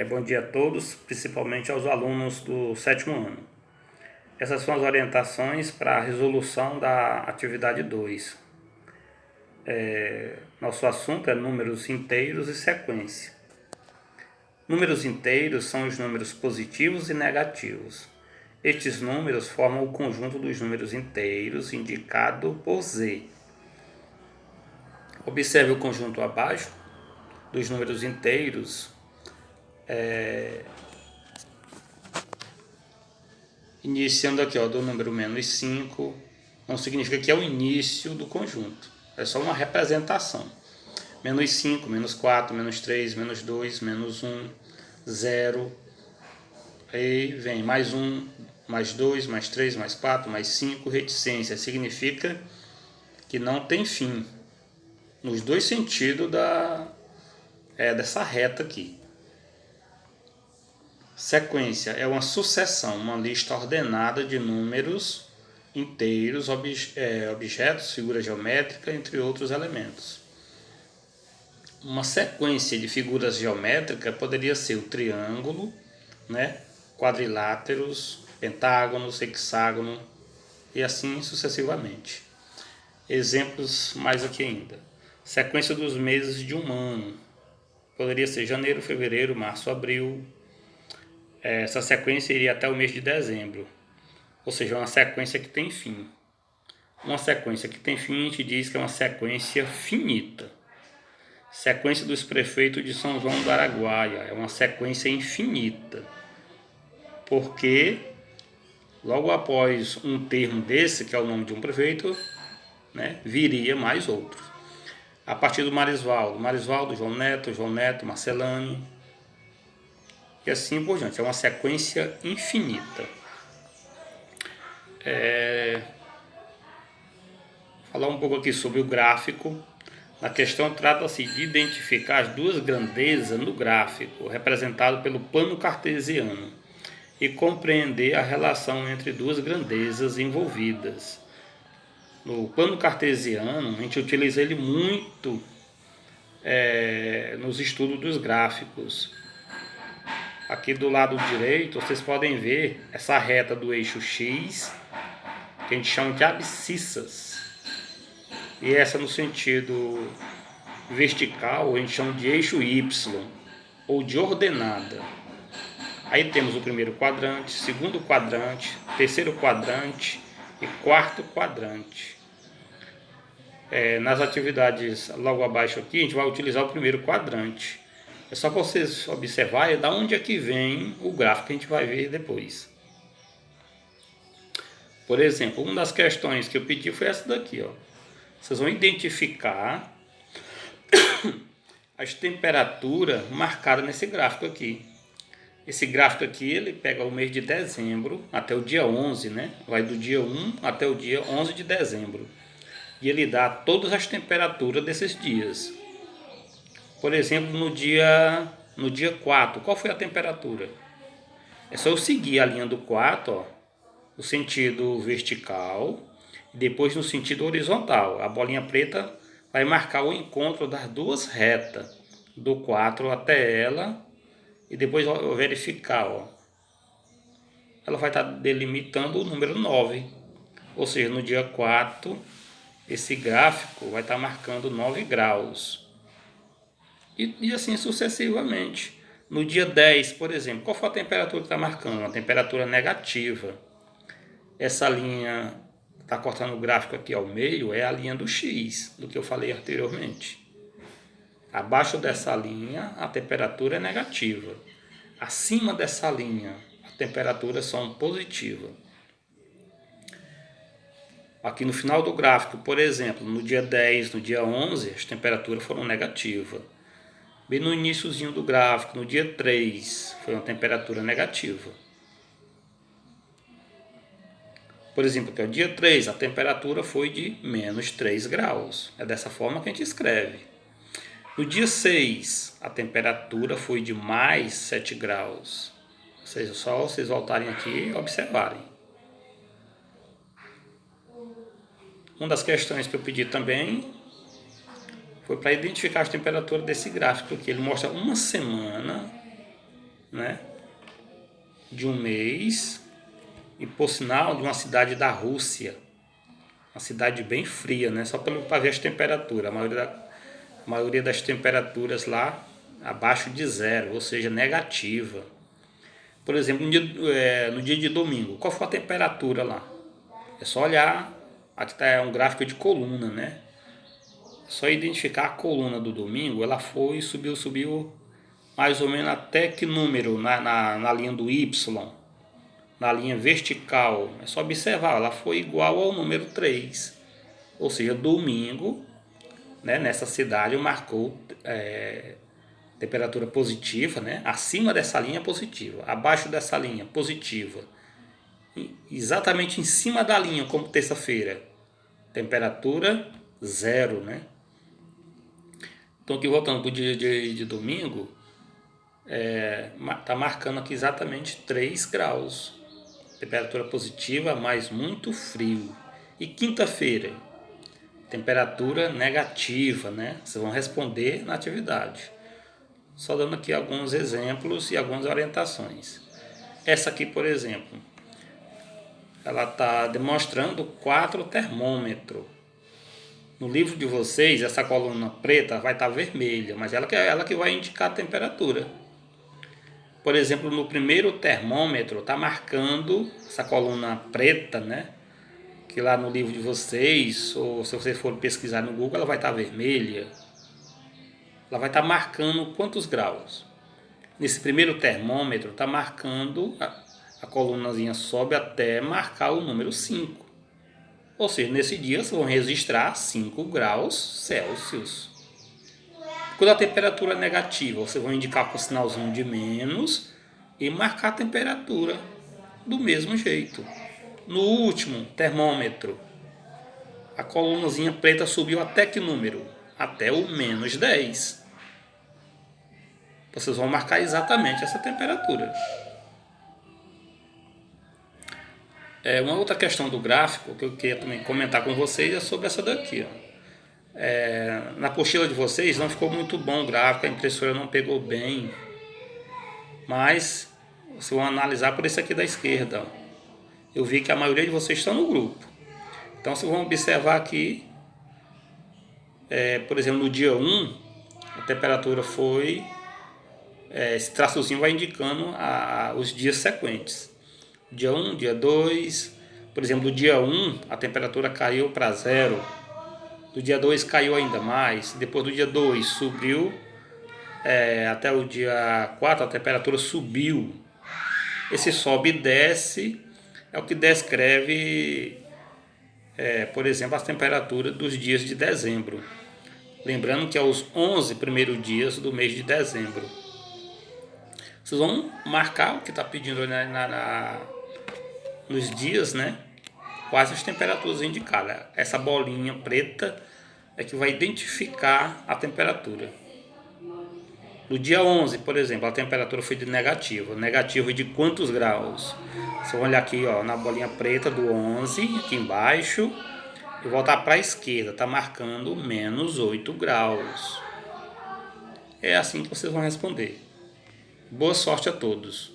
Bom dia a todos, principalmente aos alunos do sétimo ano. Essas são as orientações para a resolução da atividade 2. Nosso assunto é números inteiros e sequência. Números inteiros são os números positivos e negativos. Estes números formam o conjunto dos números inteiros indicado por Z. Observe o conjunto abaixo dos números inteiros. Iniciando aqui do número menos 5, não significa que é o início do conjunto, é só uma representação. Menos 5, menos 4, menos 3, menos 2, menos 1, 0. Aí vem mais 1, mais 2, mais 3, mais 4, mais 5, reticência. Significa que não tem fim, nos dois sentidos dessa reta aqui. Sequência é uma sucessão, uma lista ordenada de números inteiros, objetos, figura geométrica, entre outros elementos. Uma sequência de figuras geométricas poderia ser o triângulo, quadriláteros, pentágonos, hexágono e assim sucessivamente. Exemplos mais aqui ainda. Sequência dos meses de um ano. Poderia ser janeiro, fevereiro, março, abril. Essa sequência iria até o mês de dezembro, ou seja, uma sequência que tem fim. Uma sequência que tem fim, a gente diz que é uma sequência finita. Sequência dos prefeitos de São João do Araguaia é uma sequência infinita, porque logo após um termo desse, que é o nome de um prefeito, viria mais outros. A partir do Marisvaldo, João Neto, Marcelane, e assim por diante. É uma sequência infinita. Falar um pouco aqui sobre o gráfico. A questão trata-se de identificar as duas grandezas no gráfico, representado pelo plano cartesiano, e compreender a relação entre duas grandezas envolvidas. No plano cartesiano, a gente utiliza ele muito nos estudos dos gráficos. Aqui do lado direito, vocês podem ver essa reta do eixo X, que a gente chama de abscissas. E essa no sentido vertical, a gente chama de eixo Y, ou de ordenada. Aí temos o primeiro quadrante, segundo quadrante, terceiro quadrante e quarto quadrante. Nas atividades logo abaixo aqui, a gente vai utilizar o primeiro quadrante. É só vocês observarem da onde é que vem o gráfico que a gente vai ver depois. Por exemplo, uma das questões que eu pedi foi essa daqui. Vocês vão identificar as temperaturas marcadas nesse gráfico aqui. Esse gráfico aqui, ele pega o mês de dezembro até o dia 11, Vai do dia 1 até o dia 11 de dezembro. E ele dá todas as temperaturas desses dias. Por exemplo, no dia 4, qual foi a temperatura? É só eu seguir a linha do 4, no sentido vertical, e depois no sentido horizontal. A bolinha preta vai marcar o encontro das duas retas, do 4 até ela, e depois eu verificar. Ela vai estar delimitando o número 9, ou seja, no dia 4, esse gráfico vai estar marcando 9 graus. E assim sucessivamente. No dia 10, por exemplo, qual foi a temperatura que está marcando? Uma temperatura negativa. Essa linha que está cortando o gráfico aqui ao meio é a linha do X, do que eu falei anteriormente. Abaixo dessa linha, a temperatura é negativa. Acima dessa linha, as temperaturas são positivas. Aqui no final do gráfico, por exemplo, no dia 10, no dia 11, as temperaturas foram negativas. Bem no iniciozinho do gráfico, no dia 3, foi uma temperatura negativa. Por exemplo, aqui, o dia 3, a temperatura foi de menos 3 graus. É dessa forma que a gente escreve. No dia 6, a temperatura foi de mais 7 graus. Só vocês voltarem aqui e observarem. Uma das questões que eu pedi também foi para identificar as temperaturas desse gráfico aqui. Ele mostra uma semana né, de um mês, e por sinal de uma cidade da Rússia, uma cidade bem fria, né, só para ver as temperaturas. A maioria das temperaturas lá abaixo de zero, ou seja, negativa. Por exemplo, no dia de domingo, qual foi a temperatura lá? É só olhar, aqui está um gráfico de coluna, né? É só identificar a coluna do domingo, ela subiu mais ou menos até que número na linha do Y, na linha vertical. É só observar, ela foi igual ao número 3. Ou seja, domingo, né, nessa cidade marcou temperatura positiva, né, acima dessa linha positiva, abaixo dessa linha positiva. Exatamente em cima da linha, como terça-feira, temperatura zero, né? Então aqui voltando para o dia de domingo, tá marcando aqui exatamente 3 graus. Temperatura positiva, mas muito frio. E quinta-feira, temperatura negativa, né? Vocês vão responder na atividade. Só dando aqui alguns exemplos e algumas orientações. Essa aqui, por exemplo, ela está demonstrando 4 termômetros. No livro de vocês, essa coluna preta vai estar vermelha, mas ela que vai indicar a temperatura. Por exemplo, no primeiro termômetro está marcando essa coluna preta, né? Que lá no livro de vocês, ou se vocês forem pesquisar no Google, ela vai estar vermelha. Ela vai estar marcando quantos graus. Nesse primeiro termômetro está marcando, a colunazinha sobe até marcar o número 5. Ou seja, nesse dia vocês vão registrar 5 graus Celsius. Quando a temperatura é negativa, vocês vão indicar com o sinalzinho de menos e marcar a temperatura do mesmo jeito. No último termômetro, a colunazinha preta subiu até que número? Até o menos 10. Vocês vão marcar exatamente essa temperatura. Uma outra questão do gráfico que eu queria também comentar com vocês é sobre essa daqui. Na apostila de vocês não ficou muito bom o gráfico, a impressora não pegou bem. Mas vocês vão analisar por esse aqui da esquerda. Eu vi que a maioria de vocês estão no grupo. Então vocês vão observar aqui, por exemplo, no dia 1, a temperatura foi... esse traçozinho vai indicando os dias sequentes. Dia 1, dia 2, por exemplo, do dia 1 a temperatura caiu para 0. Do dia 2 caiu ainda mais. Depois do dia 2 subiu, até o dia 4 a temperatura subiu. Esse sobe e desce é o que descreve, por exemplo, as temperaturas dos dias de dezembro. Lembrando que é os 11 primeiros dias do mês de dezembro. Vocês vão marcar o que está pedindo nos dias, né? Quais as temperaturas indicadas. Essa bolinha preta é que vai identificar a temperatura. No dia 11, por exemplo, a temperatura foi de negativa. Negativo de quantos graus? Vocês vão olhar aqui, ó, na bolinha preta do 11, aqui embaixo, e voltar para a esquerda. Está marcando menos 8 graus. É assim que vocês vão responder. Boa sorte a todos.